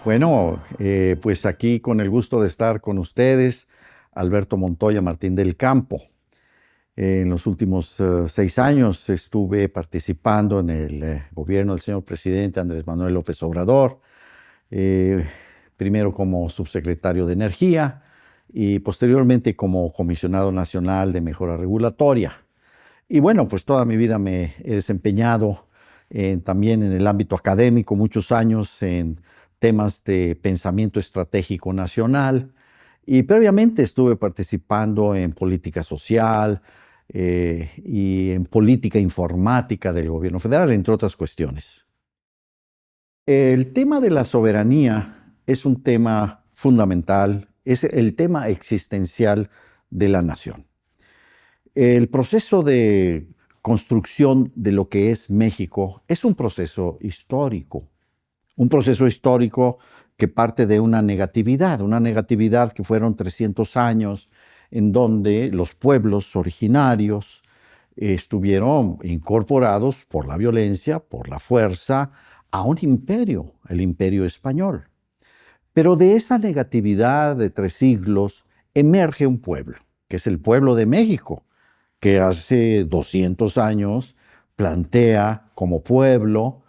Bueno, pues aquí con el gusto de estar con ustedes, Alberto Montoya Martín del Campo. En los últimos 6 años estuve participando en el gobierno del señor presidente Andrés Manuel López Obrador, eh, primero como subsecretario de Energía y posteriormente como comisionado nacional de mejora regulatoria. Y bueno, pues toda mi vida me he desempeñado también en el ámbito académico, muchos años en temas de pensamiento estratégico nacional. Y previamente estuve participando en política social y en política informática del gobierno federal, entre otras cuestiones. El tema de la soberanía es un tema fundamental, es el tema existencial de la nación. El proceso de construcción de lo que es México es un proceso histórico que parte de una negatividad que fueron 300 años en donde los pueblos originarios estuvieron incorporados por la violencia, por la fuerza, a un imperio, el imperio español. Pero de esa negatividad de 3 siglos emerge un pueblo, que es el pueblo de México, que hace 200 años plantea como pueblo,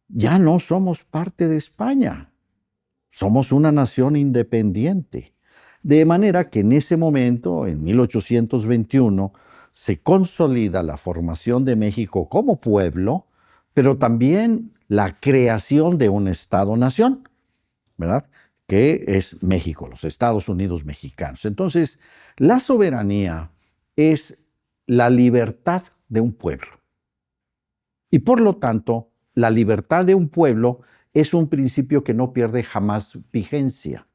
ya no somos parte de España, somos una nación independiente. De manera que en ese momento, en 1821, se consolida la formación de México como pueblo, pero también la creación de un Estado-nación, ¿verdad? Que es México, los Estados Unidos mexicanos. Entonces, la soberanía es la libertad de un pueblo. Y por lo tanto, la libertad de un pueblo es un principio que no pierde jamás vigencia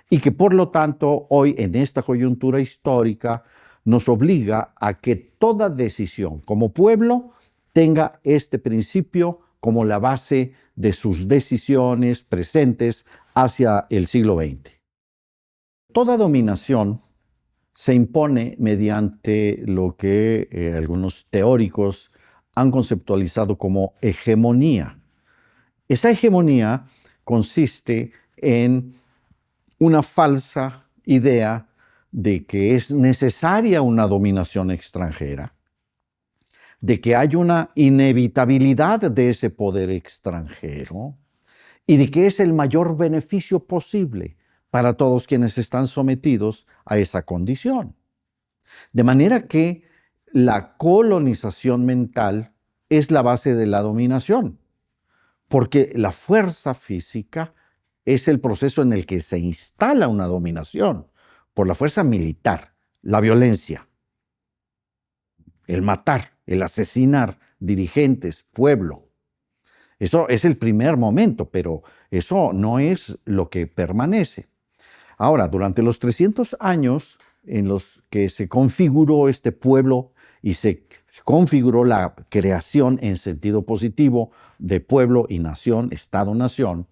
y que por lo tanto hoy en esta coyuntura histórica nos obliga a que toda decisión como pueblo tenga este principio como la base de sus decisiones presentes hacia el siglo XX. Toda dominación se impone mediante lo que algunos teóricos han conceptualizado como hegemonía. Esa hegemonía consiste en una falsa idea de que es necesaria una dominación extranjera, de que hay una inevitabilidad de ese poder extranjero y de que es el mayor beneficio posible para todos quienes están sometidos a esa condición. De manera que la colonización mental es la base de la dominación, porque la fuerza física es el proceso en el que se instala una dominación por la fuerza militar, la violencia, el matar, el asesinar dirigentes, pueblo. Eso es el primer momento, pero eso no es lo que permanece. Ahora, durante los 300 años en los que se configuró este pueblo y se configuró la creación en sentido positivo de pueblo y nación, Estado-nación,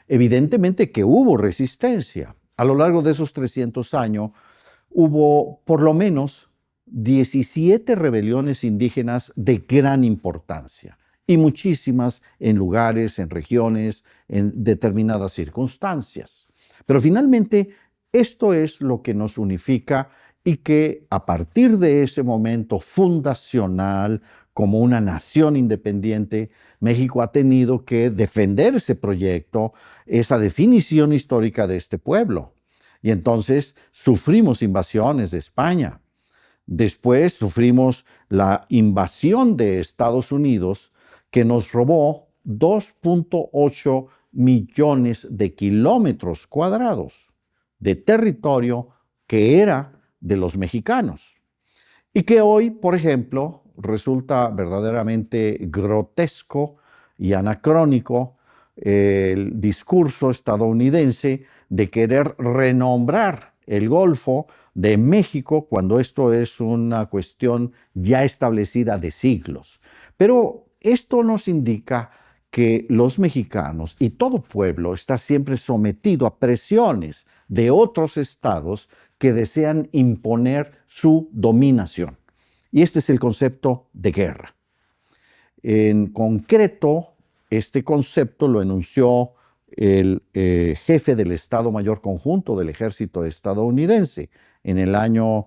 evidentemente que hubo resistencia. A lo largo de esos 300 años hubo por lo menos 17 rebeliones indígenas de gran importancia y muchísimas en lugares, en regiones, en determinadas circunstancias. Pero finalmente, esto es lo que nos unifica y que a partir de ese momento fundacional, como una nación independiente, México ha tenido que defender ese proyecto, esa definición histórica de este pueblo. Y entonces sufrimos invasiones de España. Después sufrimos la invasión de Estados Unidos, que nos robó 2.8 millones de kilómetros cuadrados de territorio que era de los mexicanos. Y que hoy, por ejemplo, resulta verdaderamente grotesco y anacrónico el discurso estadounidense de querer renombrar el Golfo de México cuando esto es una cuestión ya establecida de siglos. Pero esto nos indica que los mexicanos y todo pueblo está siempre sometido a presiones de otros estados que desean imponer su dominación. Y este es el concepto de guerra. En concreto, este concepto lo enunció el jefe del Estado Mayor Conjunto del Ejército estadounidense. En el año,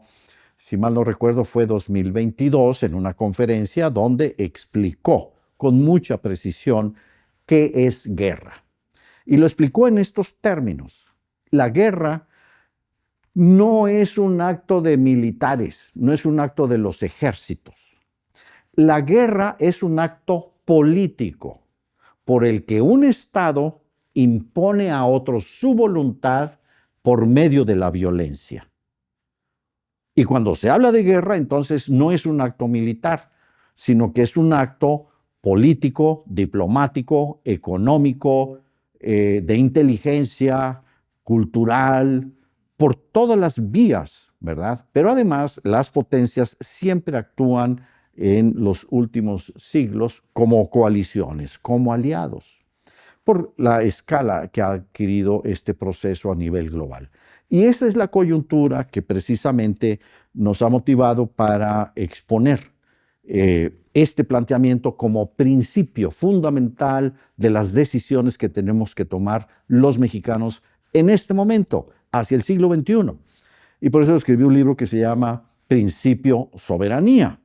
si mal no recuerdo, fue 2022, en una conferencia donde explicó con mucha precisión qué es guerra. Y lo explicó en estos términos. La guerra no es un acto de militares, no es un acto de los ejércitos. La guerra es un acto político por el que un Estado impone a otro su voluntad por medio de la violencia. Y cuando se habla de guerra, entonces no es un acto militar, sino que es un acto político, diplomático, económico, de inteligencia, cultural, por todas las vías, ¿verdad? Pero además las potencias siempre actúan en los últimos siglos como coaliciones, como aliados, por la escala que ha adquirido este proceso a nivel global. Y esa es la coyuntura que precisamente nos ha motivado para exponer este planteamiento como principio fundamental de las decisiones que tenemos que tomar los mexicanos en este momento, hacia el siglo XXI. Y por eso escribí un libro que se llama Principio Soberanía,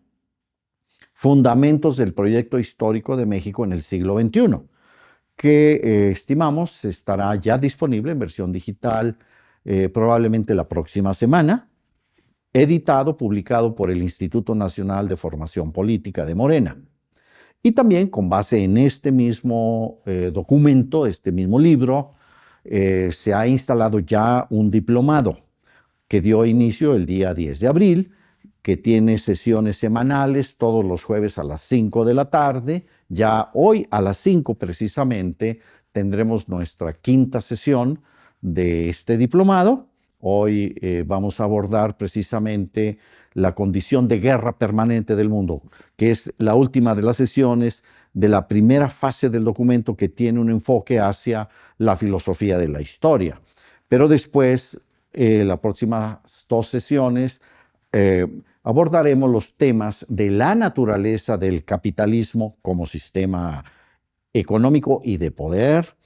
Fundamentos del Proyecto Histórico de México en el siglo XXI, que estimamos estará ya disponible en versión digital probablemente la próxima semana, editado, publicado por el Instituto Nacional de Formación Política de Morena. Y también con base en este mismo documento, este mismo libro, se ha instalado ya un diplomado que dio inicio el día 10 de abril, que tiene sesiones semanales todos los jueves a las 5 de la tarde. Ya hoy a las 5 precisamente tendremos nuestra quinta sesión de este diplomado. Hoy vamos a abordar precisamente la condición de guerra permanente del mundo, que es la última de las sesiones de la primera fase del documento, que tiene un enfoque hacia la filosofía de la historia. Pero después, las próximas dos sesiones, abordaremos los temas de la naturaleza del capitalismo como sistema económico y de poder,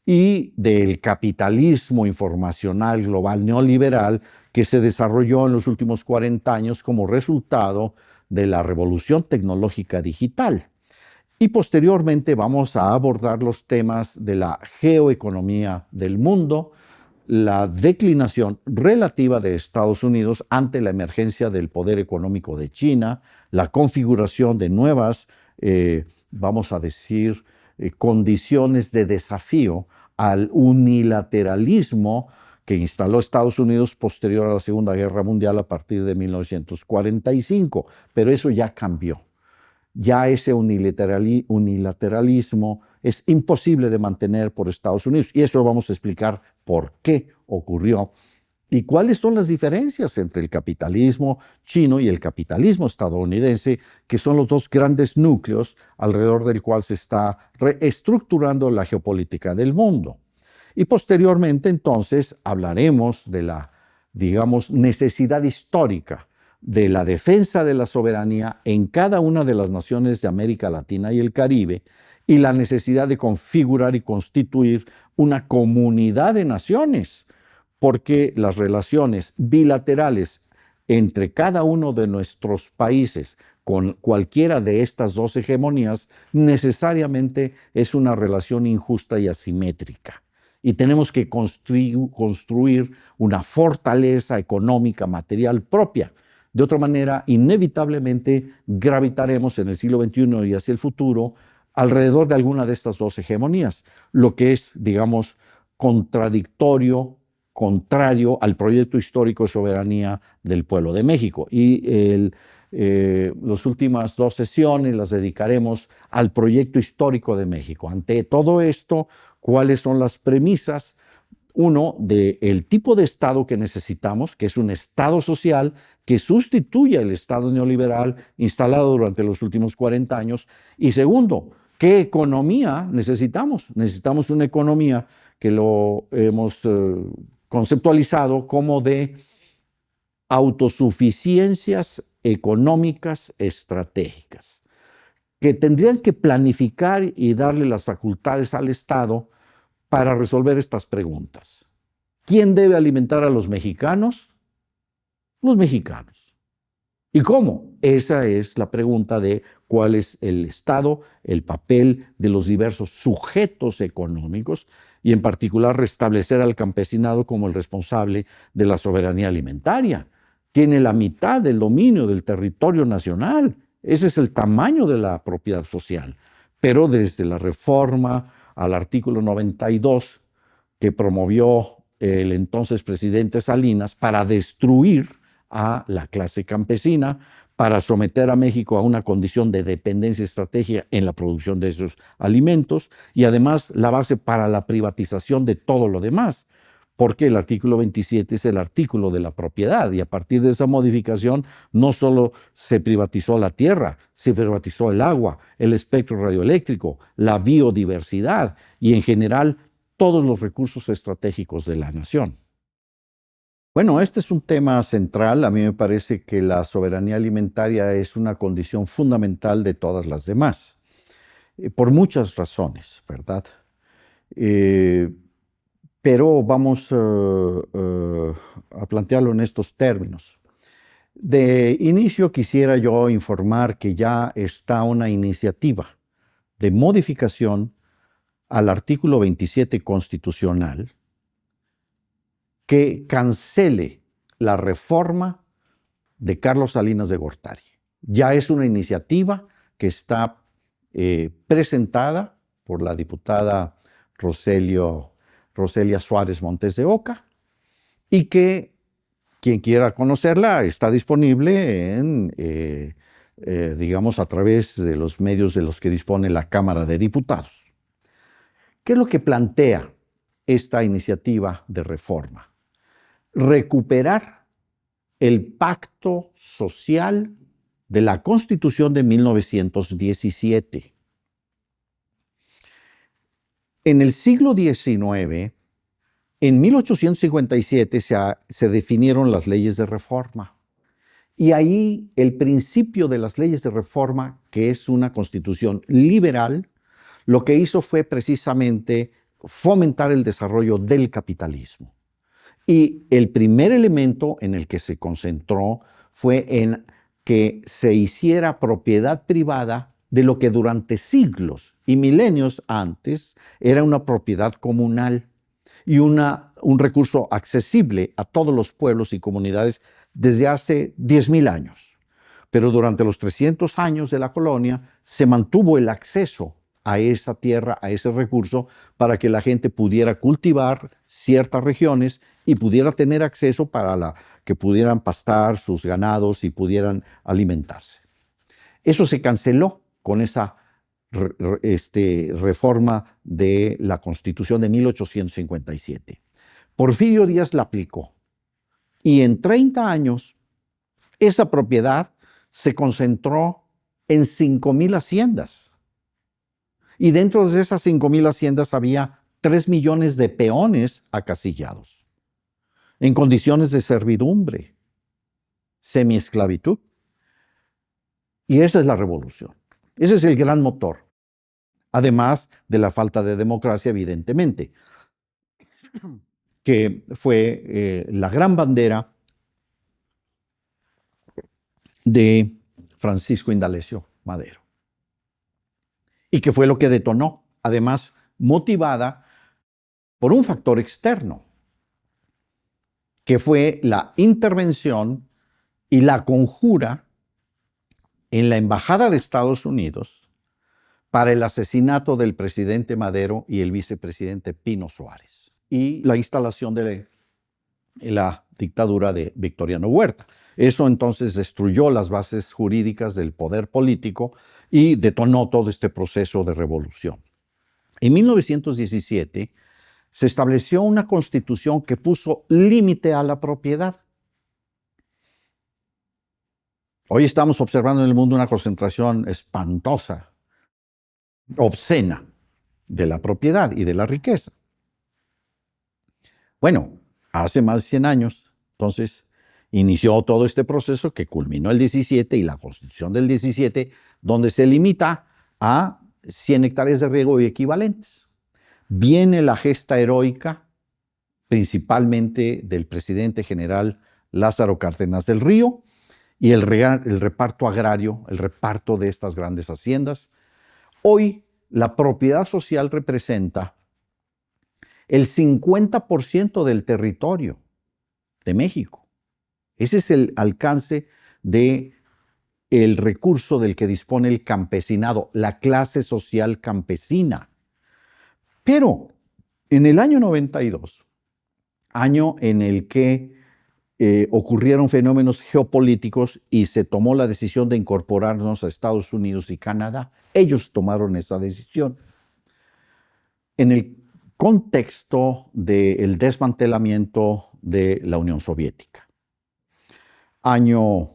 y del capitalismo informacional global neoliberal que se desarrolló en los últimos 40 años como resultado de la revolución tecnológica digital. Y posteriormente vamos a abordar los temas de la geoeconomía del mundo, la declinación relativa de Estados Unidos ante la emergencia del poder económico de China, la configuración de nuevas, vamos a decir, condiciones de desafío al unilateralismo que instaló Estados Unidos posterior a la Segunda Guerra Mundial a partir de 1945. Pero eso ya cambió. Ya ese unilateralismo es imposible de mantener por Estados Unidos. Y eso lo vamos a explicar por qué ocurrió y cuáles son las diferencias entre el capitalismo chino y el capitalismo estadounidense, que son los dos grandes núcleos alrededor del cual se está reestructurando la geopolítica del mundo. Y posteriormente, entonces, hablaremos de la, digamos, necesidad histórica de la defensa de la soberanía en cada una de las naciones de América Latina y el Caribe, y la necesidad de configurar y constituir una comunidad de naciones, porque las relaciones bilaterales entre cada uno de nuestros países con cualquiera de estas dos hegemonías necesariamente es una relación injusta y asimétrica. Y tenemos que construir una fortaleza económica, material propia. De otra manera, inevitablemente gravitaremos en el siglo XXI y hacia el futuro alrededor de alguna de estas dos hegemonías, lo que es, digamos, contrario al proyecto histórico de soberanía del pueblo de México. Y las últimas dos sesiones las dedicaremos al proyecto histórico de México. Ante todo esto, ¿cuáles son las premisas? Uno, del tipo de Estado que necesitamos, que es un Estado social que sustituya el Estado neoliberal instalado durante los últimos 40 años. Y segundo, ¿qué economía necesitamos? Necesitamos una economía que lo hemos conceptualizado como de autosuficiencias económicas estratégicas, que tendrían que planificar y darle las facultades al Estado para resolver estas preguntas. ¿Quién debe alimentar a los mexicanos? Los mexicanos. ¿Y cómo? Esa es la pregunta de cuál es el estado, el papel de los diversos sujetos económicos y en particular restablecer al campesinado como el responsable de la soberanía alimentaria. Tiene la mitad del dominio del territorio nacional. Ese es el tamaño de la propiedad social. Pero desde la reforma al artículo 92 que promovió el entonces presidente Salinas para destruir a la clase campesina, para someter a México a una condición de dependencia estratégica en la producción de esos alimentos y además la base para la privatización de todo lo demás, porque el artículo 27 es el artículo de la propiedad y a partir de esa modificación no solo se privatizó la tierra, se privatizó el agua, el espectro radioeléctrico, la biodiversidad y en general todos los recursos estratégicos de la nación. Bueno, este es un tema central. A mí me parece que la soberanía alimentaria es una condición fundamental de todas las demás, por muchas razones, ¿verdad? Pero vamos a plantearlo en estos términos. De inicio quisiera yo informar que ya está una iniciativa de modificación al artículo 27 constitucional que cancele la reforma de Carlos Salinas de Gortari. Ya es una iniciativa que está presentada por la diputada Roselia Suárez Montes de Oca y que quien quiera conocerla está disponible en, digamos, a través de los medios de los que dispone la Cámara de Diputados. ¿Qué es lo que plantea esta iniciativa de reforma? Recuperar el pacto social de la Constitución de 1917. En el siglo XIX, en 1857 se definieron las leyes de reforma. Y ahí el principio de las leyes de reforma, que es una constitución liberal, lo que hizo fue precisamente fomentar el desarrollo del capitalismo. Y el primer elemento en el que se concentró fue en que se hiciera propiedad privada de lo que durante siglos y milenios antes era una propiedad comunal y un recurso accesible a todos los pueblos y comunidades desde hace 10,000 años. Pero durante los 300 años de la colonia se mantuvo el acceso a esa tierra, a ese recurso, para que la gente pudiera cultivar ciertas regiones y pudiera tener acceso para que pudieran pastar sus ganados y pudieran alimentarse. Eso se canceló con esa reforma de la Constitución de 1857. Porfirio Díaz la aplicó y en 30 años esa propiedad se concentró en 5,000 haciendas. Y dentro de esas 5,000 haciendas había 3 millones de peones acasillados, en condiciones de servidumbre, semiesclavitud. Y esa es la revolución. Ese es el gran motor. Además de la falta de democracia, evidentemente, que fue la gran bandera de Francisco Indalecio Madero. Y que fue lo que detonó, además motivada por un factor externo, que fue la intervención y la conjura en la Embajada de Estados Unidos para el asesinato del presidente Madero y el vicepresidente Pino Suárez y la instalación de la dictadura de Victoriano Huerta. Eso entonces destruyó las bases jurídicas del poder político y detonó todo este proceso de revolución. En 1917 se estableció una constitución que puso límite a la propiedad. Hoy estamos observando en el mundo una concentración espantosa, obscena, de la propiedad y de la riqueza. Bueno, hace más de 100 años, entonces, inició todo este proceso que culminó el 17 y la Constitución del 17, donde se limita a 100 hectáreas de riego y equivalentes. Viene la gesta heroica, principalmente del presidente general Lázaro Cárdenas del Río, y el reparto agrario, el reparto de estas grandes haciendas. Hoy la propiedad social representa el 50% del territorio de México. Ese es el alcance del recurso del que dispone el campesinado, la clase social campesina. Pero en el año 92, año en el que ocurrieron fenómenos geopolíticos y se tomó la decisión de incorporarnos a Estados Unidos y Canadá, ellos tomaron esa decisión. En el contexto del desmantelamiento de la Unión Soviética. Año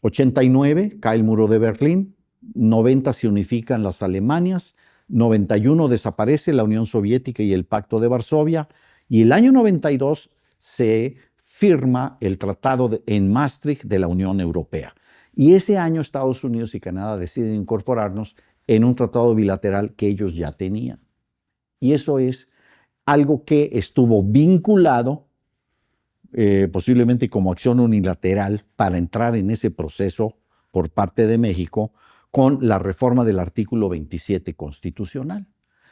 89, cae el muro de Berlín, 90 se unifican las Alemanias, 91 desaparece la Unión Soviética y el Pacto de Varsovia, y el año 92 se firma el Tratado en Maastricht de la Unión Europea. Y ese año Estados Unidos y Canadá deciden incorporarnos en un tratado bilateral que ellos ya tenían. Y eso es algo que estuvo vinculado, posiblemente como acción unilateral, para entrar en ese proceso por parte de México con la reforma del artículo 27 constitucional,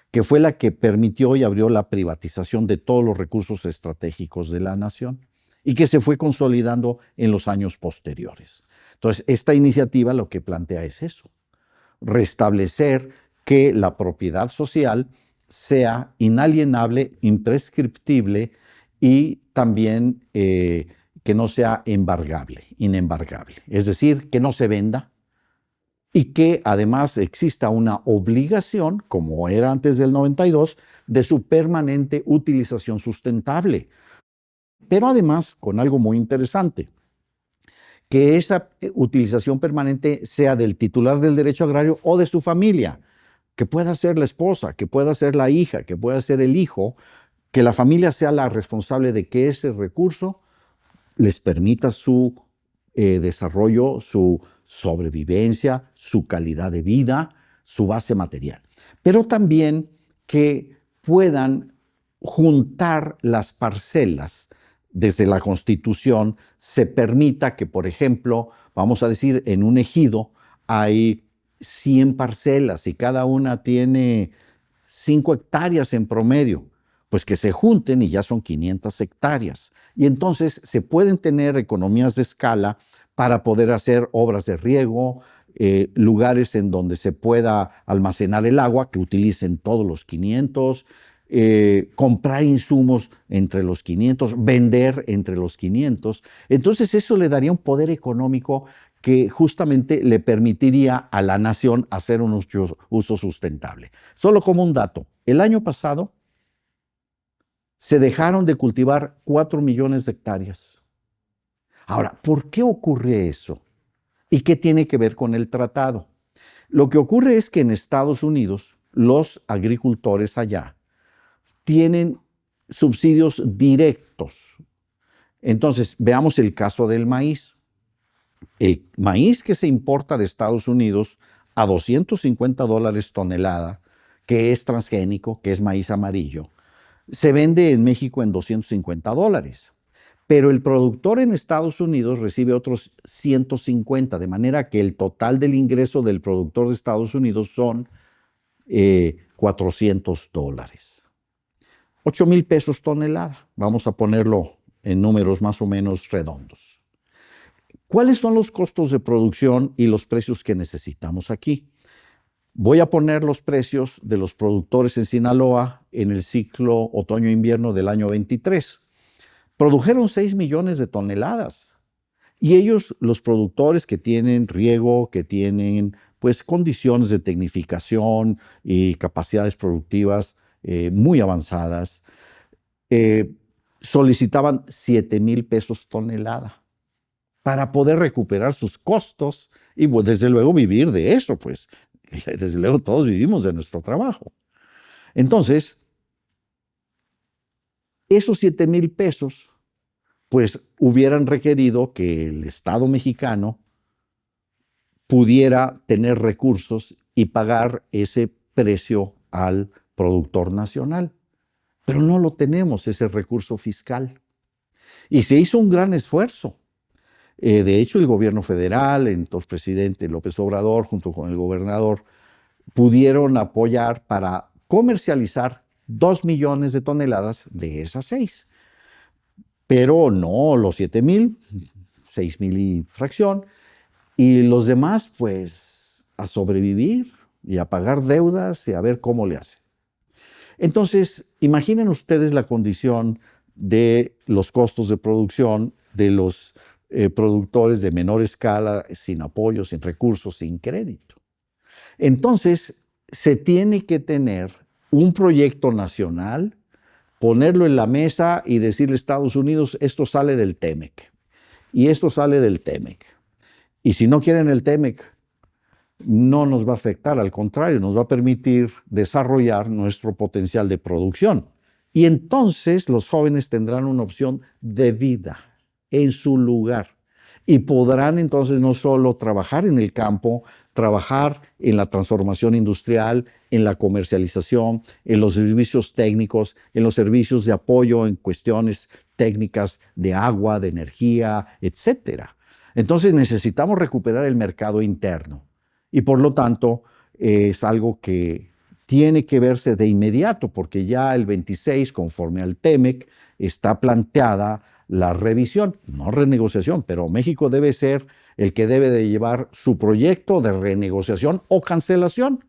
que fue la que permitió y abrió la privatización de todos los recursos estratégicos de la nación y que se fue consolidando en los años posteriores. Entonces, esta iniciativa lo que plantea es eso, restablecer que la propiedad social sea inalienable, imprescriptible y también que no sea embargable, inembargable. Es decir, que no se venda y que además exista una obligación, como era antes del 92, de su permanente utilización sustentable. Pero además, con algo muy interesante, que esa utilización permanente sea del titular del derecho agrario o de su familia, que pueda ser la esposa, que pueda ser la hija, que pueda ser el hijo, que la familia sea la responsable de que ese recurso les permita su desarrollo, su sobrevivencia, su calidad de vida, su base material. Pero también que puedan juntar las parcelas. Desde la Constitución se permita que, por ejemplo, vamos a decir, en un ejido hay 100 parcelas y cada una tiene 5 hectáreas en promedio, pues que se junten y ya son 500 hectáreas. Y entonces se pueden tener economías de escala para poder hacer obras de riego, lugares en donde se pueda almacenar el agua, que utilicen todos los 500, comprar insumos entre los 500, vender entre los 500. Entonces eso le daría un poder económico que justamente le permitiría a la nación hacer un uso sustentable. Solo como un dato, el año pasado se dejaron de cultivar 4 millones de hectáreas. Ahora, ¿por qué ocurre eso? ¿Y qué tiene que ver con el tratado? Lo que ocurre es que en Estados Unidos los agricultores allá tienen subsidios directos. Entonces, veamos el caso del maíz. El maíz que se importa de Estados Unidos a $250 tonelada, que es transgénico, que es maíz amarillo, se vende en México en $250. Pero el productor en Estados Unidos recibe otros 150, de manera que el total del ingreso del productor de Estados Unidos son $400. 8,000 pesos tonelada. Vamos a ponerlo en números más o menos redondos. ¿Cuáles son los costos de producción y los precios que necesitamos aquí? Voy a poner los precios de los productores en Sinaloa en el ciclo otoño-invierno del año 23. Produjeron 6 millones de toneladas. Y ellos, los productores que tienen riego, que tienen pues condiciones de tecnificación y capacidades productivas muy avanzadas, solicitaban 7,000 pesos tonelada para poder recuperar sus costos y pues, desde luego vivir de eso, pues desde luego todos vivimos de nuestro trabajo. Entonces, esos 7,000 pesos pues hubieran requerido que el Estado mexicano pudiera tener recursos y pagar ese precio al productor nacional. Pero no lo tenemos, ese recurso fiscal. Y se hizo un gran esfuerzo. De hecho, el gobierno federal, entonces presidente López Obrador, junto con el gobernador, pudieron apoyar para comercializar 2 millones de toneladas de esas 6. Pero no los 7,000, 6,000 y fracción. Y los demás, pues, a sobrevivir y a pagar deudas y a ver cómo le hacen. Entonces, imaginen ustedes la condición de los costos de producción de los productores de menor escala, sin apoyo, sin recursos, sin crédito. Entonces, se tiene que tener un proyecto nacional, ponerlo en la mesa y decirle a Estados Unidos, esto sale del TEMEC y esto sale del TEMEC. Y si no quieren el TEMEC, no nos va a afectar, al contrario, nos va a permitir desarrollar nuestro potencial de producción. Y entonces los jóvenes tendrán una opción de vida en su lugar y podrán entonces no solo trabajar en el campo, trabajar en la transformación industrial, en la comercialización, en los servicios técnicos, en los servicios de apoyo en cuestiones técnicas de agua, de energía, etcétera. Entonces necesitamos recuperar el mercado interno y por lo tanto es algo que tiene que verse de inmediato porque ya el 26, conforme al TEMEC, está planteada la revisión, no renegociación, pero México debe ser el que debe de llevar su proyecto de renegociación o cancelación,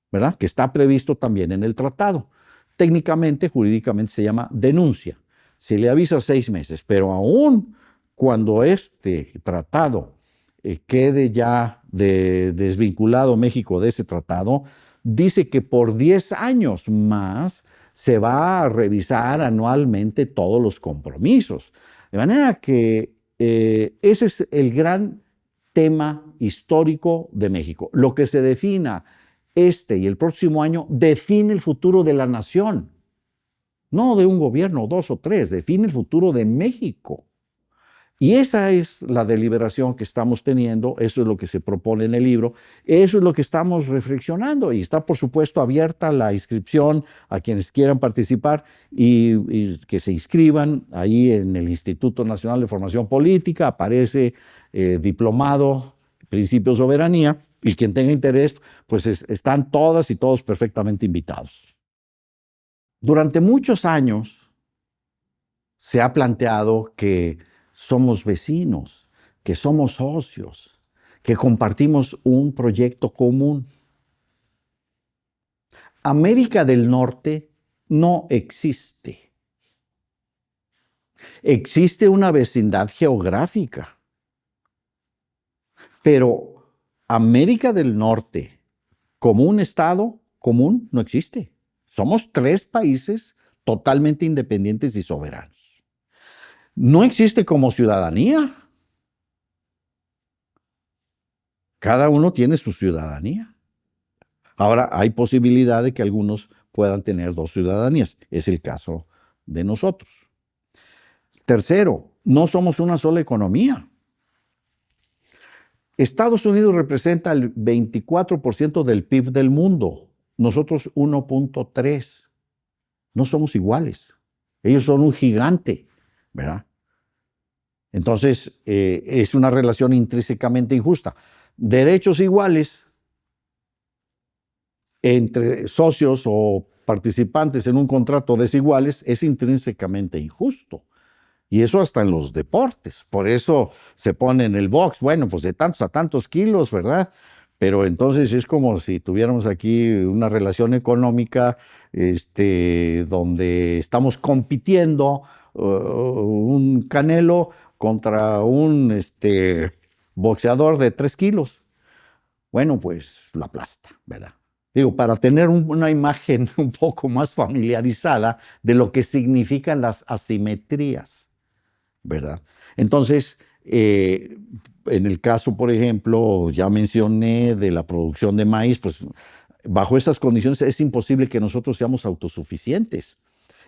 ¿verdad? Que está previsto también en el tratado. Técnicamente, jurídicamente se llama denuncia. Se le avisa 6 meses, pero aún cuando este tratado quede ya desvinculado México de ese tratado, dice que por 10 años más se va a revisar anualmente todos los compromisos. De manera que ese es el gran tema histórico de México. Lo que se defina este y el próximo año define el futuro de la nación. No de un gobierno, 2 o 3, define el futuro de México. Y esa es la deliberación que estamos teniendo, eso es lo que se propone en el libro, eso es lo que estamos reflexionando y está por supuesto abierta la inscripción a quienes quieran participar y que se inscriban ahí en el Instituto Nacional de Formación Política, aparece diplomado, principio de soberanía y quien tenga interés, pues están todas y todos perfectamente invitados. Durante muchos años se ha planteado que somos vecinos, que somos socios, que compartimos un proyecto común. América del Norte no existe. Existe una vecindad geográfica, pero América del Norte como un estado común no existe. Somos 3 países totalmente independientes y soberanos. No existe como ciudadanía. Cada uno tiene su ciudadanía. Ahora, hay posibilidad de que algunos puedan tener 2 ciudadanías. Es el caso de nosotros. Tercero, no somos una sola economía. Estados Unidos representa el 24% del PIB del mundo. Nosotros 1.3. No somos iguales. Ellos son un gigante, ¿verdad? Entonces, es una relación intrínsecamente injusta. Derechos iguales entre socios o participantes en un contrato desiguales es intrínsecamente injusto. Y eso hasta en los deportes. Por eso se pone en el box, bueno, pues de tantos a tantos kilos, ¿verdad? Pero entonces es como si tuviéramos aquí una relación económica donde estamos compitiendo un Canelo contra un boxeador de 3 kilos. Bueno, pues lo aplasta, ¿verdad? Digo, para tener una imagen un poco más familiarizada de lo que significan las asimetrías, ¿verdad? Entonces, en el caso, por ejemplo, ya mencioné de la producción de maíz, pues bajo esas condiciones es imposible que nosotros seamos autosuficientes.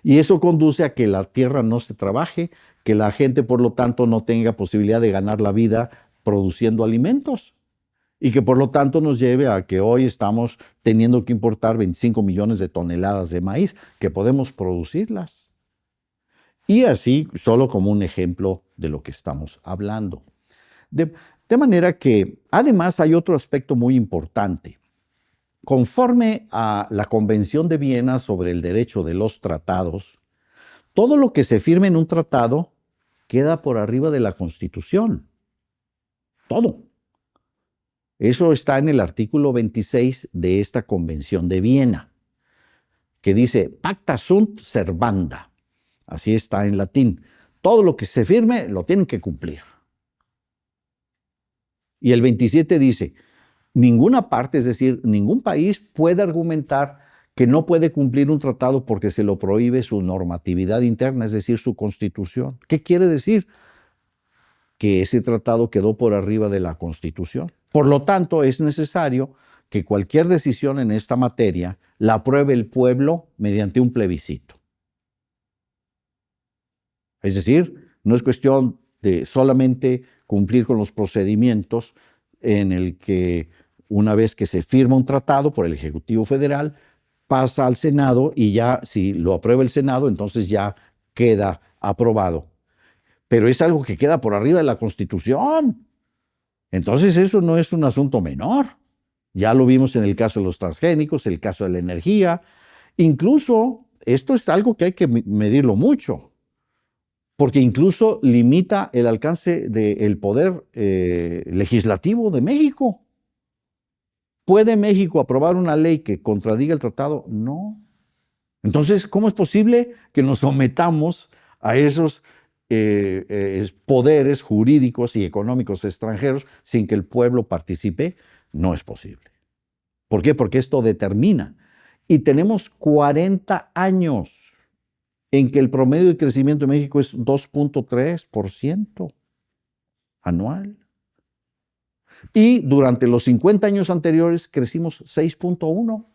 Y eso conduce a que la tierra no se trabaje, que la gente, por lo tanto, no tenga posibilidad de ganar la vida produciendo alimentos. y que por lo tanto nos lleve a que hoy estamos teniendo que importar 25 millones de toneladas de maíz, que podemos producirlas. Y así, solo como un ejemplo de lo que estamos hablando. De manera que, además, hay otro aspecto muy importante. Conforme a la Convención de Viena sobre el derecho de los tratados, todo lo que se firme en un tratado queda por arriba de la Constitución. Todo. Eso está en el artículo 26 de esta Convención de Viena, que dice pacta sunt servanda. Así está en latín. Todo lo que se firme lo tienen que cumplir. Y el 27 dice, ninguna parte, es decir, ningún país puede argumentar que no puede cumplir un tratado porque se lo prohíbe su normatividad interna, es decir, su constitución. ¿Qué quiere decir? Que ese tratado quedó por arriba de la Constitución. Por lo tanto, es necesario que cualquier decisión en esta materia la apruebe el pueblo mediante un plebiscito. Es decir, no es cuestión de solamente cumplir con los procedimientos en el que una vez que se firma un tratado por el Ejecutivo Federal, pasa al Senado y ya si lo aprueba el Senado, entonces ya queda aprobado. Pero es algo que queda por arriba de la Constitución. Entonces eso no es un asunto menor. Ya lo vimos en el caso de los transgénicos, el caso de la energía. Incluso esto es algo que hay que medirlo mucho, porque incluso limita el alcance del poder legislativo de México. ¿Puede México aprobar una ley que contradiga el tratado? No. Entonces, ¿cómo es posible que nos sometamos a esos poderes jurídicos y económicos extranjeros sin que el pueblo participe? No es posible. ¿Por qué? Porque esto determina. Y tenemos 40 años en que el promedio de crecimiento de México es 2.3% anual. Y durante los 50 años anteriores crecimos 6.1%.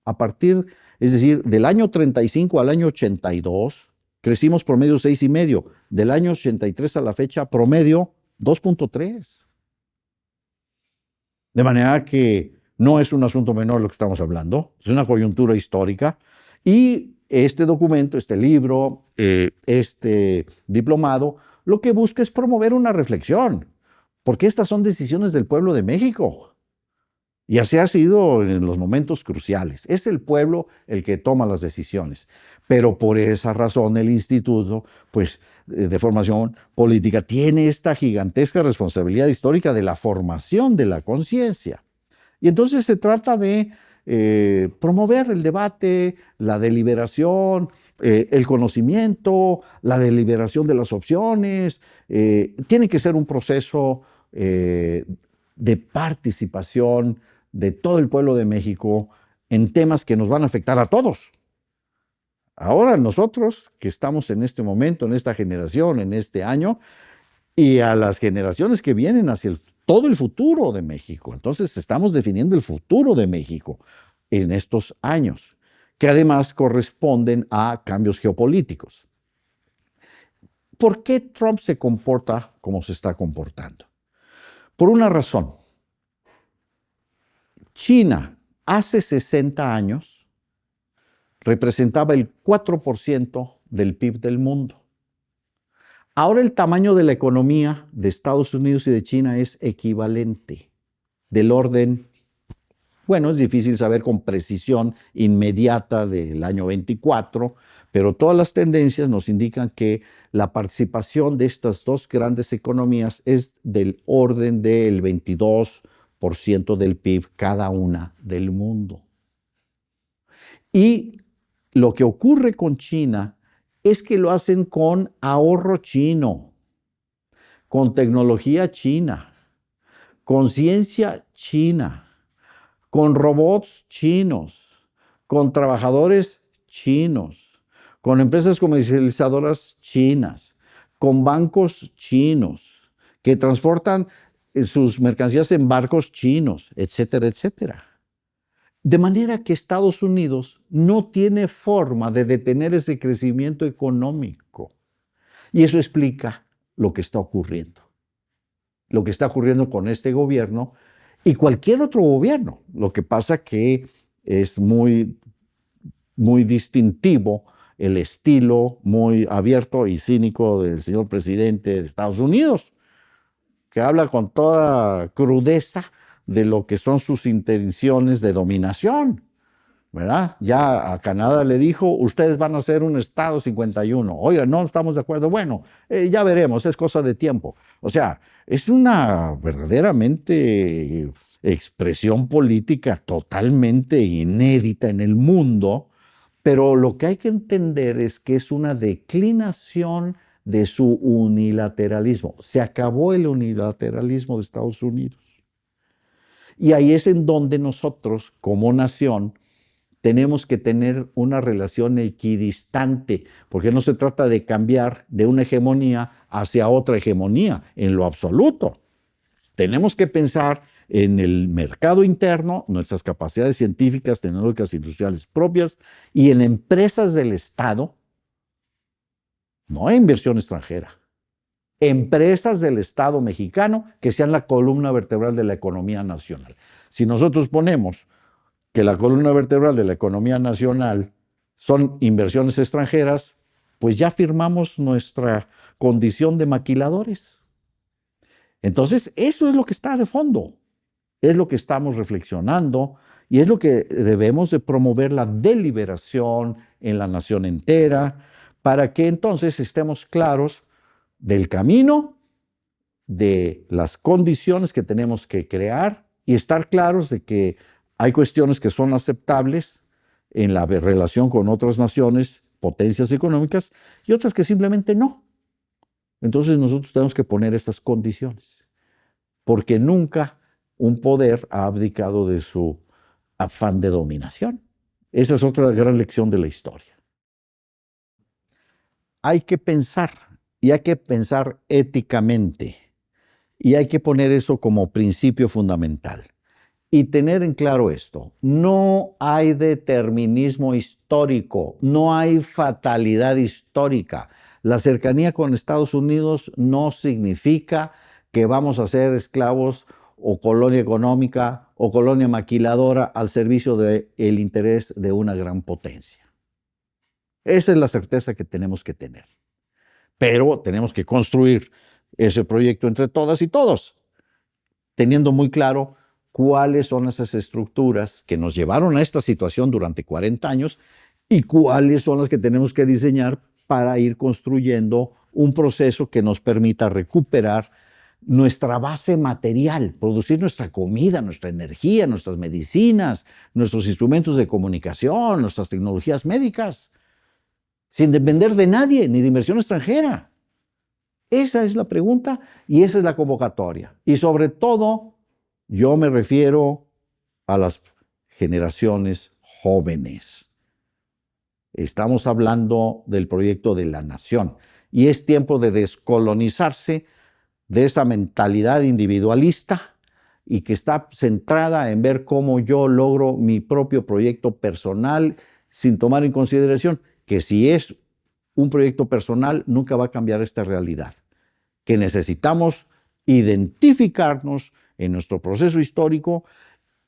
A partir, es decir, del año 35 al año 82, crecimos promedio 6,5%. Del año 83 a la fecha, promedio 2.3%. De manera que no es un asunto menor lo que estamos hablando, es una coyuntura histórica. Y este documento, este libro, este diplomado, lo que busca es promover una reflexión, porque estas son decisiones del pueblo de México. Y así ha sido en los momentos cruciales. Es el pueblo el que toma las decisiones. Pero por esa razón el instituto, pues, de formación política tiene esta gigantesca responsabilidad histórica de la formación de la conciencia. Y entonces se trata de promover el debate, la deliberación, el conocimiento, la deliberación de las opciones. Tiene que ser un proceso de participación de todo el pueblo de México en temas que nos van a afectar a todos. Ahora nosotros que estamos en este momento, en esta generación, en este año, y a las generaciones que vienen hacia todo el futuro de México. Entonces estamos definiendo el futuro de México en estos años, que además corresponden a cambios geopolíticos. ¿Por qué Trump se comporta como se está comportando? Por una razón. China, hace 60 años, representaba el 4% del PIB del mundo. Ahora el tamaño de la economía de Estados Unidos y de China es equivalente, del orden, bueno, es difícil saber con precisión inmediata del año 24, pero todas las tendencias nos indican que la participación de estas dos grandes economías es del orden del 22% del PIB cada una del mundo. Y lo que ocurre con China es que lo hacen con ahorro chino, con tecnología china, con ciencia china, con robots chinos, con trabajadores chinos, con empresas comercializadoras chinas, con bancos chinos que transportan sus mercancías en barcos chinos, etcétera, etcétera. De manera que Estados Unidos no tiene forma de detener ese crecimiento económico. Y eso explica lo que está ocurriendo. Lo que está ocurriendo con este gobierno y cualquier otro gobierno. Lo que pasa que es muy, muy distintivo el estilo muy abierto y cínico del señor presidente de Estados Unidos, que habla con toda crudeza de lo que son sus intenciones de dominación, ¿verdad? Ya a Canadá le dijo, ustedes van a ser un Estado 51. Oiga, no estamos de acuerdo. Bueno, ya veremos, es cosa de tiempo. O sea, es una verdaderamente expresión política totalmente inédita en el mundo, pero lo que hay que entender es que es una declinación de su unilateralismo. Se acabó el unilateralismo de Estados Unidos. Y ahí es en donde nosotros, como nación, tenemos que tener una relación equidistante, porque no se trata de cambiar de una hegemonía hacia otra hegemonía, en lo absoluto. Tenemos que pensar en el mercado interno, nuestras capacidades científicas, tecnológicas, industriales propias, y en empresas del Estado, no en inversión extranjera, empresas del Estado mexicano que sean la columna vertebral de la economía nacional. Si nosotros ponemos que la columna vertebral de la economía nacional son inversiones extranjeras, pues ya firmamos nuestra condición de maquiladores. Entonces, eso es lo que está de fondo, es lo que estamos reflexionando y es lo que debemos de promover, la deliberación en la nación entera, para que entonces estemos claros del camino, de las condiciones que tenemos que crear y estar claros de que hay cuestiones que son aceptables en la relación con otras naciones, potencias económicas, y otras que simplemente no. Entonces nosotros tenemos que poner estas condiciones, porque nunca un poder ha abdicado de su afán de dominación. Esa es otra gran lección de la historia. Hay que pensar, y hay que pensar éticamente, y hay que poner eso como principio fundamental. Y tener en claro esto, no hay determinismo histórico, no hay fatalidad histórica. La cercanía con Estados Unidos no significa que vamos a ser esclavos o colonia económica o colonia maquiladora al servicio del interés de una gran potencia. Esa es la certeza que tenemos que tener. Pero tenemos que construir ese proyecto entre todas y todos, teniendo muy claro cuáles son esas estructuras que nos llevaron a esta situación durante 40 años y cuáles son las que tenemos que diseñar para ir construyendo un proceso que nos permita recuperar nuestra base material, producir nuestra comida, nuestra energía, nuestras medicinas, nuestros instrumentos de comunicación, nuestras tecnologías médicas, sin depender de nadie ni de inversión extranjera. Esa es la pregunta y esa es la convocatoria. Y sobre todo, yo me refiero a las generaciones jóvenes. Estamos hablando del proyecto de la nación y es tiempo de descolonizarse de esa mentalidad individualista y que está centrada en ver cómo yo logro mi propio proyecto personal sin tomar en consideración que si es un proyecto personal nunca va a cambiar esta realidad, que necesitamos identificarnos en nuestro proceso histórico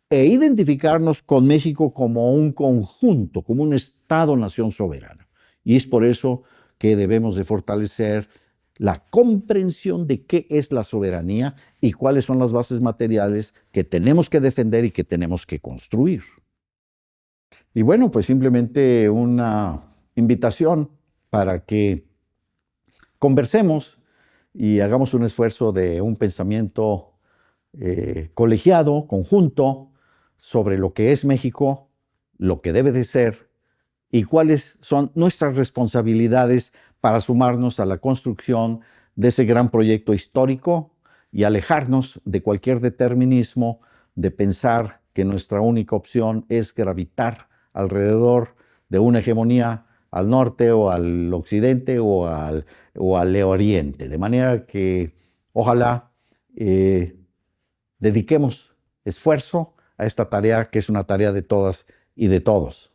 e identificarnos con México como un conjunto, como un Estado-nación soberano. Y es por eso que debemos de fortalecer la comprensión de qué es la soberanía y cuáles son las bases materiales que tenemos que defender y que tenemos que construir. Y bueno, pues simplemente una invitación para que conversemos y hagamos un esfuerzo de un pensamiento colegiado, conjunto, sobre lo que es México, lo que debe de ser y cuáles son nuestras responsabilidades para sumarnos a la construcción de ese gran proyecto histórico y alejarnos de cualquier determinismo de pensar que nuestra única opción es gravitar alrededor de una hegemonía al norte o al occidente o al oriente. De manera que ojalá dediquemos esfuerzo a esta tarea que es una tarea de todas y de todos.